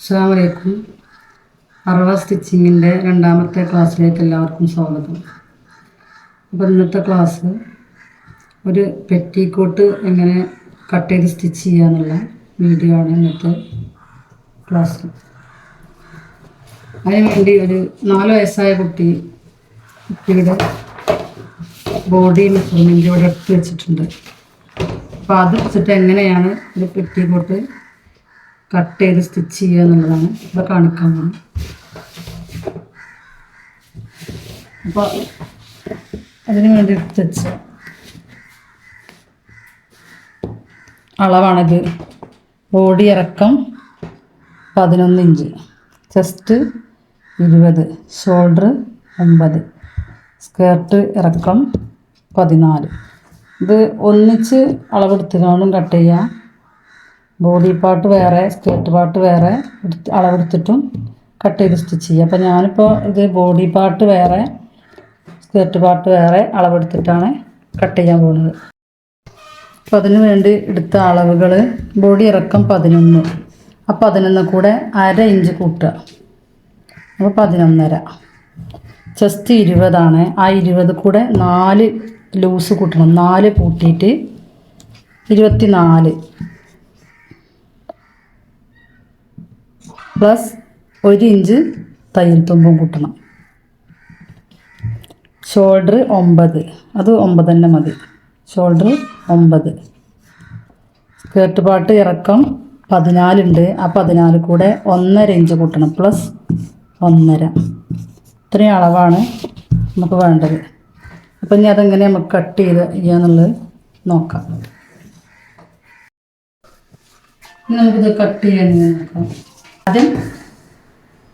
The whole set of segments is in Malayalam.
അസ്സലാമു അലൈക്കും. അറവ സ്റ്റിച്ചിങ്ങിൻ്റെ രണ്ടാമത്തെ ക്ലാസ്സിലേക്ക് എല്ലാവർക്കും സ്വാഗതം. അപ്പോൾ ഇന്നത്തെ ക്ലാസ് ഒരു പെറ്റിക്കോട്ട് എങ്ങനെ കട്ട് ചെയ്ത് സ്റ്റിച്ച് ചെയ്യുക എന്നുള്ള വീഡിയോ ആണ് ഇന്നത്തെ ക്ലാസ്. അതിനുവേണ്ടി ഒരു 4 വയസ്സായ കുട്ടിയുടെ ബോഡി മെഷർമെൻറ്റ് ഇവിടെ എടുത്ത് വെച്ചിട്ടുണ്ട്. അപ്പോൾ അത് വെച്ചിട്ട് എങ്ങനെയാണ് ഒരു പെറ്റിക്കോട്ട് കട്ട് ചെയ്ത് സ്റ്റിച്ച് ചെയ്യുക എന്നുള്ളതാണ് ഇവിടെ കാണിക്കാൻ പോകുന്നത്. അപ്പോൾ അതിന് വേണ്ടി എടുത്ത് വെച്ച അളവാണിത്. ബോഡി ഇറക്കം 11 ഇഞ്ച്, ചെസ്റ്റ് 20, ഷോൾഡർ 9, സ്കേർട്ട് ഇറക്കം 14. ഇത് ഒന്നിച്ച് അളവെടുത്തുകൊണ്ടും കട്ട് ചെയ്യാം. ബോഡി പാർട്ട് വേറെ സ്കേർട്ട് പാർട്ട് വേറെ അളവെടുത്തിട്ടും കട്ട് ചെയ്ത് സ്റ്റിച്ച് ചെയ്യുക. അപ്പോൾ ഞാനിപ്പോൾ ഇത് ബോഡി പാർട്ട് വേറെ സ്കേർട്ട് പാർട്ട് വേറെ അളവെടുത്തിട്ടാണ് കട്ട് ചെയ്യാൻ പോകുന്നത്. അപ്പോൾ അതിന് വേണ്ടി എടുത്ത അളവുകൾ: ബോഡി ഇറക്കം 11, ആ 11 കൂടെ 1/2 ഇഞ്ച് കൂട്ടുക, അപ്പോൾ 11.5. ചെസ്റ്റ് 20 ആ 20 കൂടെ 4 ലൂസ് കൂട്ടണം. 4 കൂട്ടിയിട്ട് 24 പ്ലസ് 1 ഇഞ്ച് തയ്യൽ തുമ്പും കൂട്ടണം. ഷോൾഡർ 9, അത് 9 തന്നെ മതി. ഷോൾഡർ 9. സ്കേർട്ട് പാർട്ട് ഇറക്കം 14 ഉണ്ട്, ആ 14 കൂടെ 1.5 ഇഞ്ച് കൂട്ടണം, പ്ലസ് 1.5. ഇത്രയും അളവാണ് നമുക്ക് വേണ്ടത്. അപ്പം ഇനി അതെങ്ങനെ നമുക്ക് കട്ട് ചെയ്യാന്നുള്ളത് നോക്കാം. ഇനി നമുക്കിത് കട്ട് ചെയ്യാൻ നോക്കാം. ആദ്യം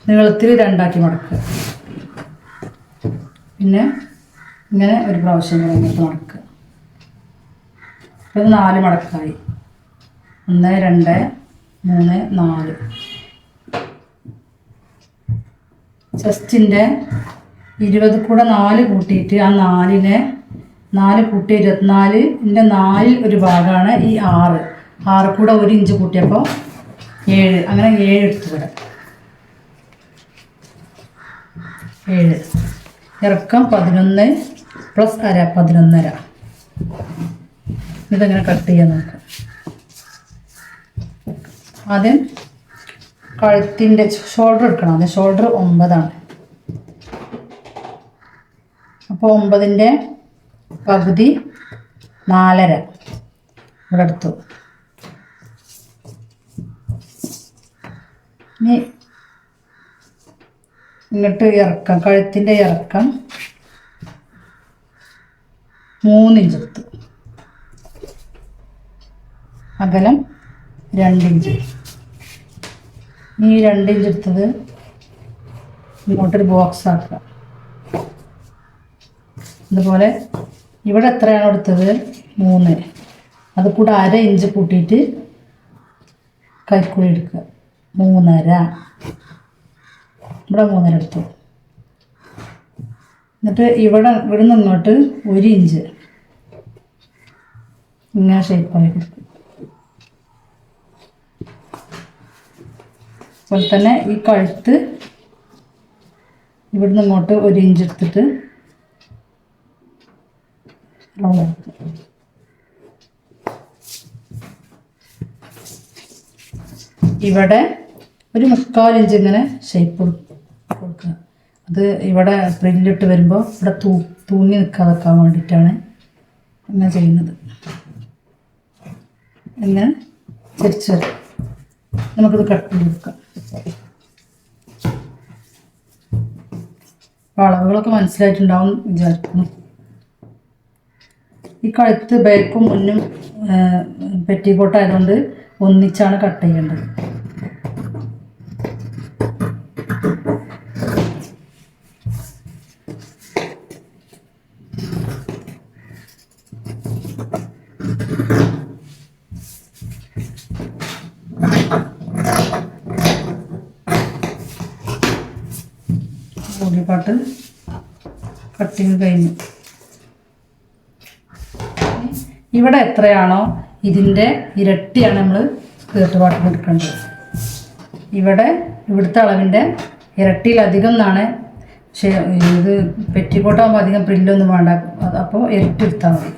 നീളത്തിൽ 2 മടക്കുക, പിന്നെ ഇങ്ങനെ ഒരു പ്രാവശ്യം ഇങ്ങോട്ട് മടക്കുക. ഇത് 4 മടക്കായി. 1, 2, 3, 4. ചെസ്റ്റിൻ്റെ 20 കൂടെ 4 കൂട്ടിയിട്ട് ആ 4 കൂട്ടി 24ൻ്റെ 4 ഒരു ഭാഗമാണ് ഈ 6 കൂടെ 1 ഇഞ്ച് കൂട്ടിയപ്പോൾ 7, അങ്ങനെ 7 എടുത്തു ഇവിടെ. 7. ഇറക്കം 11 പ്ലസ് 1/2 11.5. ഇതെങ്ങനെ കട്ട് ചെയ്യാൻ നോക്കാം. ആദ്യം കഴുത്തിൻ്റെ ഷോൾഡർ എടുക്കണം. ആദ്യം ഷോൾഡർ 9 ആണ്. അപ്പോൾ 9ൻ്റെ പകുതി 4.5 ഇവിടെ എടുത്തു. ഇനി ഇങ്ങോട്ട് ഇറക്കം, കഴുത്തിൻ്റെ ഇറക്കം 3 ഇഞ്ച് എടുത്തു. അകലം 2 ഇഞ്ച്. ഈ 2 ഇഞ്ച് എടുത്തത് ഇങ്ങോട്ടൊരു ബോക്സ് ആക്കുക. അതുപോലെ ഇവിടെ എത്രയാണോ എടുത്തത് 3, അത് കൂടെ 1/2 ഇഞ്ച് കൂട്ടിയിട്ട് കൈക്കുഴി എടുക്കുക. 3.5. ഇവിടെ 3.5 എടുത്തു. എന്നിട്ട് ഇവിടെ നിന്ന് ഇങ്ങോട്ട് 1 ഇഞ്ച് ഇങ്ങനെ ഷേപ്പായി കൊടുക്കും. അതുപോലെ തന്നെ ഈ കഴുത്ത് ഇവിടുന്ന് ഇങ്ങോട്ട് 1 ഇഞ്ച് എടുത്തിട്ട് ഇവിടെ ഒരു 3/4 ഇഞ്ച് ഇങ്ങനെ ഷേപ്പ് കൊടുക്കുക. അത് ഇവിടെ പ്രില്ലിട്ട് വരുമ്പോൾ ഇവിടെ തൂങ്ങി നിൽക്കാതെക്കാൻ വേണ്ടിയിട്ടാണ് ഇങ്ങനെ ചെയ്യുന്നത്. ഇങ്ങനെ ചെരിച്ച് നമുക്കിത് കട്ട് ചെയ്ത് കൊടുക്കാം. അളവുകളൊക്കെ മനസ്സിലായിട്ടുണ്ടാവും വിചാരിക്കുന്നു. ഈ കഴുത്ത് ബാക്കും മുന്നും പെറ്റിക്കോട്ടായതുകൊണ്ട് ഒന്നിച്ചാണ് കട്ട് ചെയ്യേണ്ടത്. ബോഡി പാർട്ട് കട്ടിങ് കഴിഞ്ഞു. ഇവിടെ എത്രയാണോ ഇതിൻ്റെ ഇരട്ടിയാണ് നമ്മൾ സ്കേർട്ട് പാർട്ടിന് എടുക്കേണ്ടത്. ഇവിടെ ഇവിടുത്തെ അളവിൻ്റെ ഇരട്ടിയിലധികം എന്നാണ്. പക്ഷേ ഇത് പെറ്റിക്കോട്ടാകുമ്പോൾ അധികം പ്രില്ലൊന്നും വേണ്ട, അപ്പോൾ ഇരട്ടി എടുത്താൽ മതി.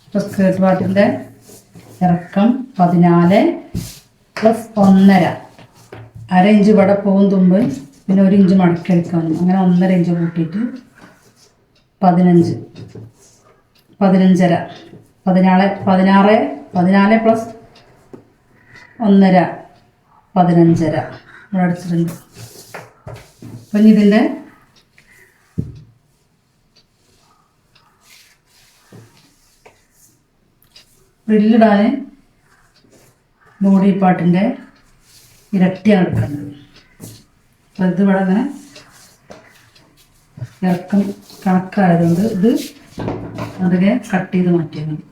ഇപ്പോൾ സ്കേർട്ട് പാർട്ടിൻ്റെ ഇറക്കം 14 + 1.5, അര ഇഞ്ച് ഇവിടെ പോകും തുമ്പ്, പിന്നെ 1 ഇഞ്ച് മടക്കി എടുക്കാനും, അങ്ങനെ 1.5 ഇഞ്ച് കൂട്ടിയിട്ട് 15, 15.5, 14 + 1.5, 15.5 ഇവിടെ അടിച്ചിട്ടുണ്ട്. അപ്പം ഇനി ഇതിൻ്റെ ഫ്രില്ലിടാൻ ബോഡി പാർട്ടിൻ്റെ ഇരട്ടിയാണ് എടുക്കേണ്ടത്. അപ്പോൾ ഇത് ഇവിടെ അങ്ങനെ ഇറക്കം കണക്കായതുകൊണ്ട് ഇത് അതൊക്കെ കട്ട് ചെയ്ത് മാറ്റിയാൽ മതി.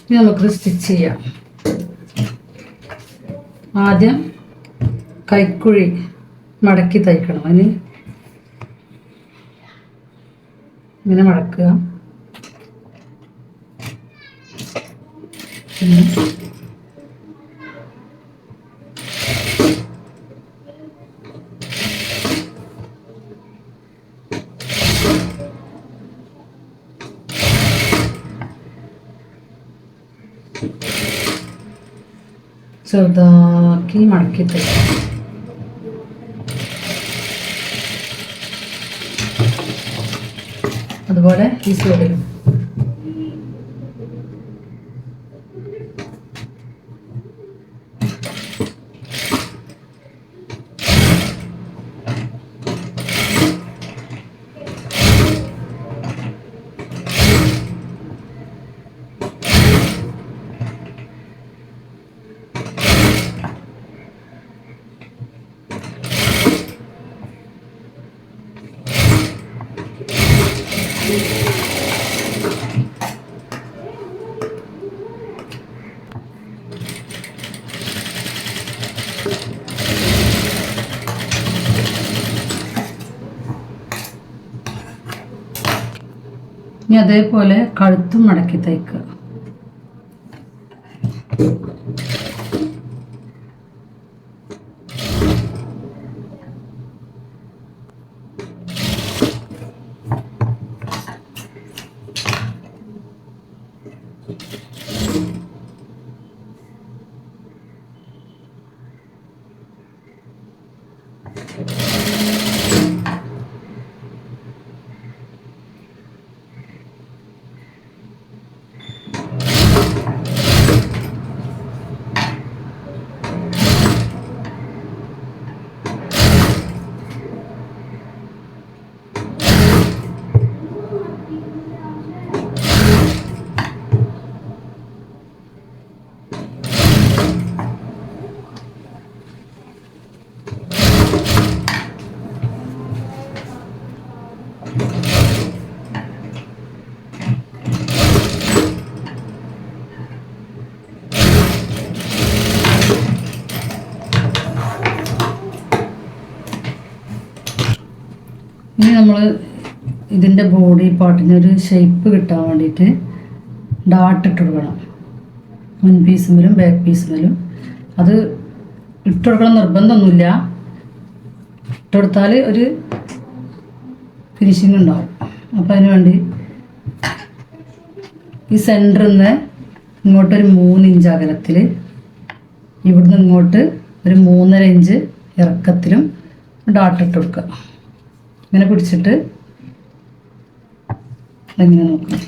ഇനി നമുക്ക് സ്റ്റിച്ച് ചെയ്യാം. ആദ്യം കൈക്കുഴി മടക്കി തയ്ക്കണം. അതിന് ഇങ്ങനെ മടക്കുക, പിന്നെ ചെറുതാക്കി മടക്കി തയ്ക്കാം. അതുപോലെ ഈ സൈഡിലും ഇനി അതേപോലെ കഴുത്തും മടക്കി തയ്ക്കുക. ഇനി നമ്മൾ ഇതിൻ്റെ ബോഡി പാർട്ടിനൊരു ഷേപ്പ് കിട്ടാൻ വേണ്ടിയിട്ട് ഡാട്ടിട്ട് കൊടുക്കണം. മുൻ പീസുമേലും ബാക്ക് പീസുമേലും അത് ഇട്ട് കൊടുക്കണം നിർബന്ധമൊന്നുമില്ല. ഇട്ടുകൊടുത്താൽ ഒരു ഫിനിഷിങ് ഉണ്ടാവും. അപ്പോൾ അതിന് വേണ്ടി ഈ സെൻറ്ററിൽ നിന്ന് ഇങ്ങോട്ടൊരു 3 ഇഞ്ച് അകലത്തിൽ, ഇവിടുന്ന് ഇങ്ങോട്ട് ഒരു 3.5 ഇഞ്ച് ഇറക്കത്തിലും ഡാട്ടിട്ട് കൊടുക്കുക. ഇങ്ങനെ പിടിച്ചിട്ട് എങ്ങനെ നോക്കാം.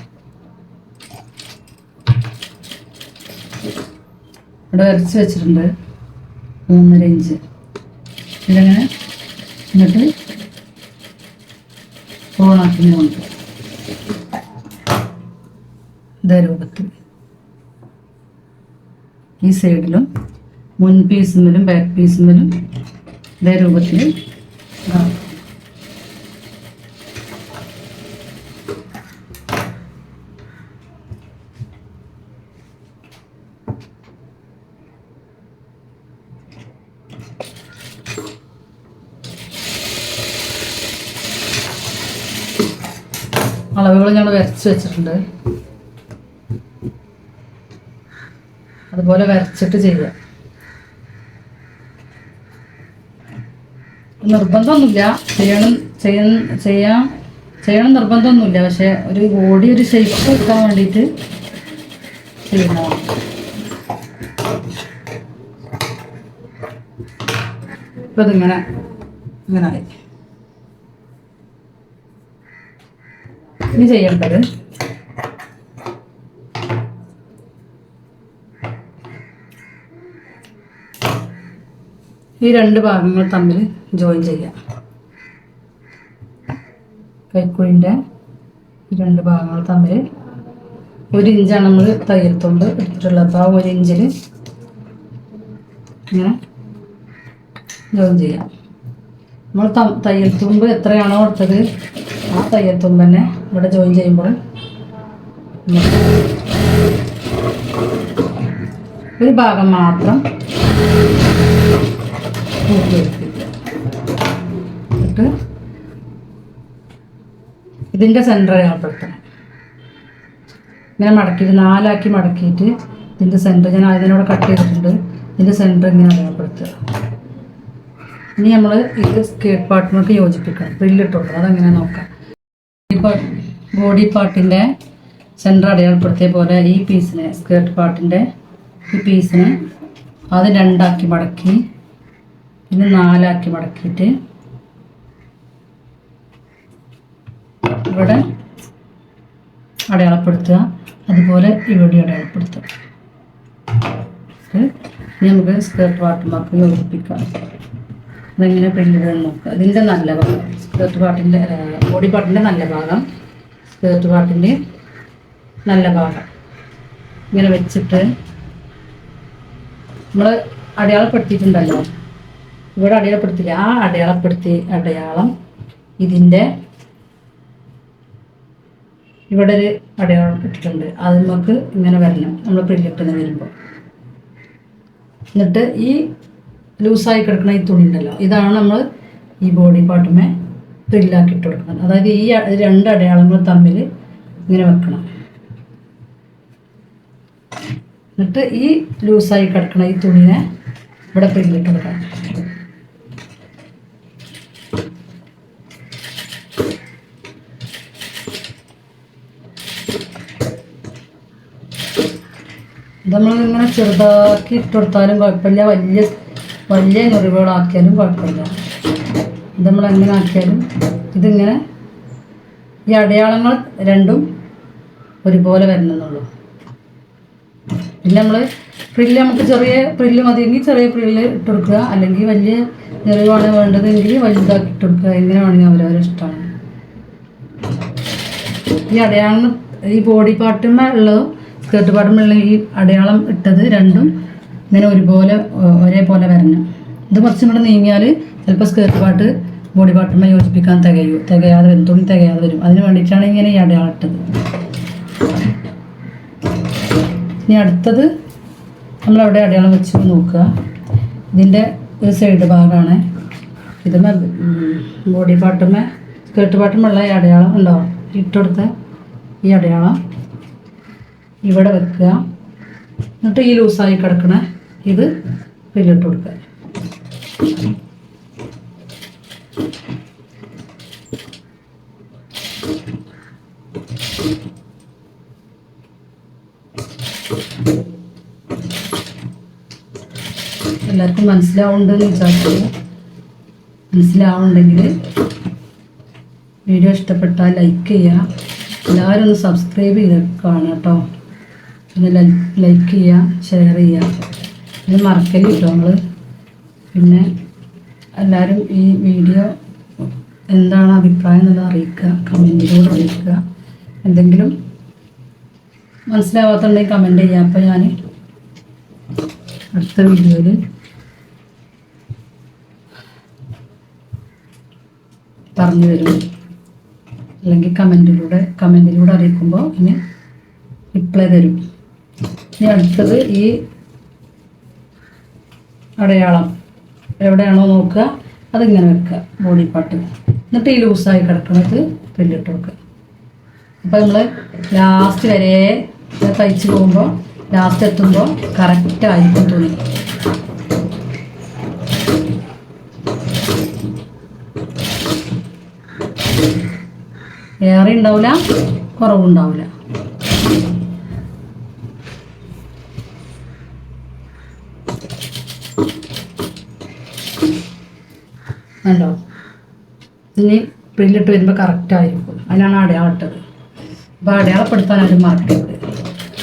ഇവിടെ വരച്ച് വെച്ചിട്ടുണ്ട് 3.5 ഇഞ്ച്. ഇതങ്ങനെ എന്നിട്ട് ഓണാക്കി കൊണ്ട് ഇതേ രൂപത്തിൽ ഈ സൈഡിലും മുൻ പീസിലും ബാക്ക് പീസിലും ഇതേ രൂപത്തിൽ അളവുകൾ ഞങ്ങൾ വരച്ച് വെച്ചിട്ടുണ്ട്. അതുപോലെ വരച്ചിട്ട് ചെയ്യുക. നിർബന്ധമൊന്നുമില്ല, ചെയ്യണം നിർബന്ധമൊന്നുമില്ല. പക്ഷെ ഒരു ബോഡി ഒരു ഷേപ്പ് കൊടുക്കാൻ വേണ്ടിയിട്ട് ചെയ്യണതാണ്. ഇപ്പം ഇതിങ്ങനെ ആയി. ഇനി ചെയ്യേണ്ടത് ഈ രണ്ട് ഭാഗങ്ങൾ തമ്മിൽ ജോയിൻ ചെയ്യാം. കൈക്കുഴിൻ്റെ ഈ രണ്ട് ഭാഗങ്ങൾ തമ്മിൽ 1 ഇഞ്ചാണ് നമ്മൾ തയ്യൽ തുമ്പ് എടുത്തിട്ടുള്ളത്. അപ്പോൾ ആ 1 ഇഞ്ചിൽ ഇങ്ങനെ ജോയിൻ ചെയ്യാം. നമ്മൾ തയ്യൽ തുമ്പ് എത്രയാണോ എടുത്തത് ആ തയ്യൽ തുമ്പ് തന്നെ ഇവിടെ ജോയിൻ ചെയ്യുമ്പോൾ ഒരു ഭാഗം മാത്രം എന്നിട്ട് ഇതിൻ്റെ സെൻറ്റർ അടയാളപ്പെടുത്തണം. ഇങ്ങനെ മടക്കിയിട്ട് 4 ആക്കി മടക്കിയിട്ട് ഇതിൻ്റെ സെൻറ്റർ ഞാൻ അതിനോട് കട്ട് ചെയ്തിട്ടുണ്ട്. ഇതിൻ്റെ സെൻറ്റർ ഇങ്ങനെ അടയാളപ്പെടുത്തുക. ഇനി നമ്മൾ ഇത് സ്കേർട്ട് പാർട്ടിനോട് യോജിപ്പിക്കണം. പ്രില്ലിട്ട് കൊടുക്കണം. അതെങ്ങനെ നോക്കാം. ബോഡി പാർട്ടിൻ്റെ സെൻറ്റർ അടയാളപ്പെടുത്തിയ പോലെ ഈ പീസിനെ, സ്കേർട്ട് പാർട്ടിൻ്റെ ഈ പീസിനെ അത് 2 ആക്കി മടക്കി പിന്നെ 4 ആക്കി മടക്കിയിട്ട് ഇവിടെ അടയാളപ്പെടുത്തുക. അതുപോലെ ഇവിടെ അടയാളപ്പെടുത്തുക. ഇനി നമുക്ക് സ്കേർട്ട് പാർട്ടുമാർക്ക് യോജിപ്പിക്കാം. അതെങ്ങനെ പ്രിൻ്റ് നോക്കുക. ഇതിൻ്റെ നല്ല ഭാഗം സ്കേർട്ട് പാർട്ടിൻ്റെ, ബോഡി പാർട്ടിൻ്റെ നല്ല ഭാഗം, സ്കേർട്ട് പാർട്ടിൻ്റെ നല്ല ഭാഗം ഇങ്ങനെ വെച്ചിട്ട് നമ്മൾ അടയാളപ്പെടുത്തിയിട്ടുണ്ടല്ലോ. ഇവിടെ അടയാളപ്പെടുത്തില്ല. ആ അടയാളം ഇതിൻ്റെ ഇവിടെ ഒരു അടയാളം ഇട്ടിട്ടുണ്ട്. അത് നമുക്ക് ഇങ്ങനെ വരണം. നമ്മൾ പ്രില്ലിട്ടെന്ന് വരുമ്പോൾ എന്നിട്ട് ഈ ലൂസായി കിടക്കുന്ന ഈ തുണി ഉണ്ടല്ലോ, ഇതാണ് നമ്മൾ ഈ ബോഡി പാർട്ടുമേ പ്രില്ലാക്കി ഇട്ട് കൊടുക്കുന്നത്. അതായത് ഈ 2 അടയാളങ്ങൾ തമ്മിൽ ഇങ്ങനെ വെക്കണം. എന്നിട്ട് ഈ ലൂസായി കിടക്കുന്ന ഈ തുണിനെ ഇവിടെ പ്രില്ലിട്ട് കൊടുക്കണം. ഇത് നമ്മളിങ്ങനെ ചെറുതാക്കി ഇട്ട് കൊടുത്താലും കുഴപ്പമില്ല, വലിയ നുറിവുകളാക്കിയാലും കുഴപ്പമില്ല. ഇത് നമ്മൾ എങ്ങനെ ആക്കിയാലും ഇതിങ്ങനെ ഈ അടയാളങ്ങൾ രണ്ടും ഒരുപോലെ വരണമെന്നുള്ളൂ. പിന്നെ നമ്മൾ പ്രില്ല് നമുക്ക് ചെറിയ പ്രില്ല് മതിയെങ്കിൽ ചെറിയ പ്രില്ല് ഇട്ട് കൊടുക്കുക, അല്ലെങ്കിൽ വലിയ നെറിവാണ് വേണ്ടതെങ്കിൽ വലുതാക്കി ഇട്ട് കൊടുക്കുക. എങ്ങനെ വേണമെങ്കിൽ അവരവരെ ഇഷ്ടമാണ്. ഈ അടയാളം ഈ ബോഡി പാർട്ടുമേ ഉള്ളതും സ്കേർട്ട് പാർട്ടുമുള്ള ഈ അടയാളം ഇട്ടത് രണ്ടും ഇങ്ങനെ ഒരേപോലെ വരണം. ഇത് കുറച്ചും കൂടെ നീങ്ങിയാൽ ചിലപ്പോൾ സ്കേർട്ട് പാർട്ട് ബോഡി പാർട്ടുമായി യോജിപ്പിക്കാൻ തികയാതെ വരും, തുണി തികയാതെ വരും. അതിന് വേണ്ടിയിട്ടാണ് ഇങ്ങനെ ഈ അടയാളം ഇട്ടത്. ഇനി അടുത്തത് നമ്മളവിടെ അടയാളം വെച്ച് നോക്കുക. ഇതിൻ്റെ ഒരു സൈഡ് ഭാഗമാണ്. ഇതുമേ ബോഡി പാർട്ടുമേ സ്കേർട്ട് പാർട്ടുമുള്ള ഈ അടയാളം ഉണ്ടാവും. ഇട്ടുകൊടുത്ത ഈ അടയാളം ഇവിടെ വെക്കുക. എന്നിട്ട് ഈ ലൂസായി കിടക്കണ ഇത് പിന്നിട്ട് കൊടുക്കുക. എല്ലാവർക്കും മനസ്സിലാവുന്നുണ്ടെന്ന് വിചാരിക്കുന്നു. മനസ്സിലാവുന്നുണ്ടെങ്കിൽ വീഡിയോ ഇഷ്ടപ്പെട്ടാൽ ലൈക്ക് ചെയ്യുക. എല്ലാവരും ഒന്ന് സബ്സ്ക്രൈബ് ചെയ്ത് കാണുക കേട്ടോ. പിന്നെ ലൈക്ക് ചെയ്യുക, ഷെയർ ചെയ്യുക. ഇത് മറക്കല് കിട്ടും നമ്മൾ. പിന്നെ എല്ലാവരും ഈ വീഡിയോ എന്താണ് അഭിപ്രായം എന്നുള്ളത് അറിയിക്കുക, കമൻറ്റിലൂടെ അറിയിക്കുക. എന്തെങ്കിലും മനസ്സിലാവാത്തുണ്ടെങ്കിൽ കമൻറ്റ് ചെയ്യുക. അപ്പോൾ ഞാൻ അടുത്ത വീഡിയോയിൽ പറഞ്ഞു തരും, അല്ലെങ്കിൽ കമൻറ്റിലൂടെ അറിയിക്കുമ്പോൾ ഇനി റിപ്ലൈ തരും. ഇനി അടുത്തത് ഈ അടയാളം എവിടെയാണോ നോക്കുക അതിങ്ങനെ വെക്കുക, ബോഡി പാർട്ട്. എന്നിട്ട് ഈ ലൂസായി കിടക്കുന്നത് പ്രില്ലിട്ട് വെക്കുക. അപ്പോൾ നമ്മൾ ലാസ്റ്റ് വരെ തയ്ച്ച് പോകുമ്പോൾ ലാസ്റ്റ് എത്തുമ്പോൾ കറക്റ്റായിരിക്കും തുണി. ഏറെ ഉണ്ടാവില്ല, കുറവുണ്ടാവില്ല. ഉണ്ടോ? ഇനി പ്രില്ലിട്ട് വരുമ്പോൾ കറക്റ്റായിരിക്കും. അതിനാണ് അടയാളം ഇട്ടത്. അപ്പോൾ അടയാളപ്പെടുത്താൻ ആരും മറക്കരുത്.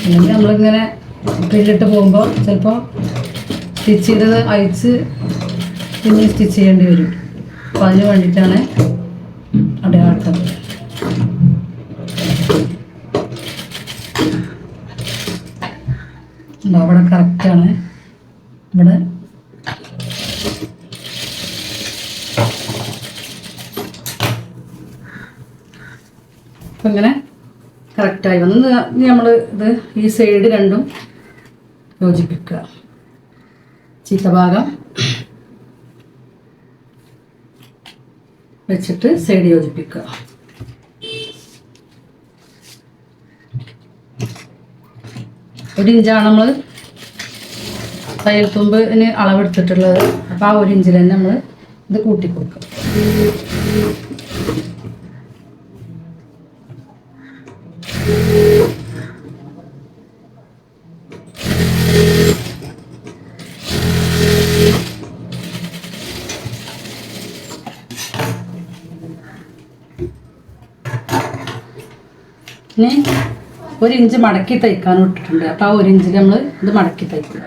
അല്ലെങ്കിൽ നമ്മളിങ്ങനെ പ്രില്ലിട്ട് പോകുമ്പോൾ ചിലപ്പോൾ സ്റ്റിച്ച് ചെയ്തത് അയച്ച് പിന്നെ സ്റ്റിച്ച് ചെയ്യേണ്ടി വരും. അപ്പോൾ അതിന് വേണ്ടിയിട്ടാണ് അടയാളം ഇട്ടത്. അവിടെ കറക്റ്റാണ്. ഇവിടെ അപ്പം ഇങ്ങനെ കറക്റ്റായി വന്ന് നമ്മൾ ഇത് ഈ സൈഡ് രണ്ടും യോജിപ്പിക്കുക. ചീത്ത ഭാഗം വെച്ചിട്ട് സൈഡ് യോജിപ്പിക്കുക. ഒരു ഇഞ്ചാണ് നമ്മൾ തയ്യൽ തുമ്പിന് അളവെടുത്തിട്ടുള്ളത്. അപ്പോൾ ആ 1 ഇഞ്ചിൽ തന്നെ നമ്മൾ ഇത് കൂട്ടിക്കൊടുക്കുക. ഇനി 1 ഇഞ്ച് മടക്കി തയ്ക്കാൻ ഇട്ടിട്ടുണ്ട്. അപ്പോൾ ആ 1 ഇഞ്ചിൽ നമ്മൾ ഇത് മടക്കി തയ്ക്കുക.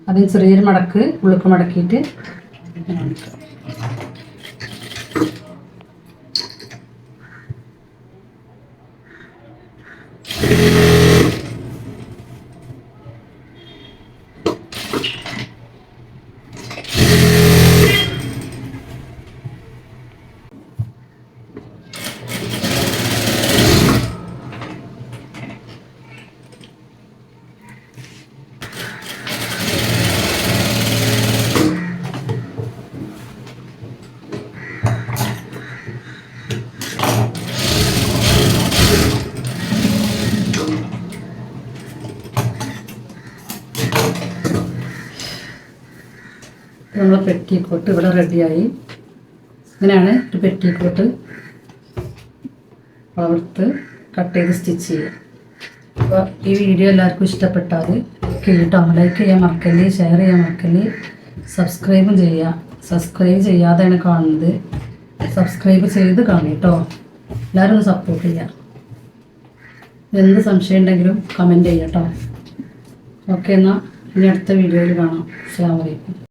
അതിന് ചെറിയൊരു മടക്ക് ഉള്ളിക്ക് മടക്കിയിട്ട് നമ്മൾ പെറ്റിക്കോട്ട് ഇവിടെ റെഡിയായി. ഇങ്ങനെയാണ് ഒരു പെറ്റിക്കോട്ട് അളവെടുത്ത് കട്ട് ചെയ്ത് സ്റ്റിച്ച് ചെയ്യുക. അപ്പോൾ ഈ വീഡിയോ എല്ലാവർക്കും ഇഷ്ടപ്പെട്ടാൽ ലൈക്ക് ചെയ്യാൻ മറക്കല്ലേ, ഷെയർ ചെയ്യാൻ മറക്കല്ലേ, സബ്സ്ക്രൈബും ചെയ്യുക. സബ്സ്ക്രൈബ് ചെയ്യാതെയാണ് കാണുന്നത്, സബ്സ്ക്രൈബ് ചെയ്ത് കാണും കേട്ടോ. എല്ലാവരും ഒന്ന് സപ്പോർട്ട് ചെയ്യുക. എന്ത് സംശയം ഉണ്ടെങ്കിലും കമൻറ്റ് ചെയ്യാം കേട്ടോ. ഓക്കെ, എന്നാൽ ഇനി അടുത്ത വീഡിയോയിൽ കാണാം. അസ്സലാമു അലൈക്കും.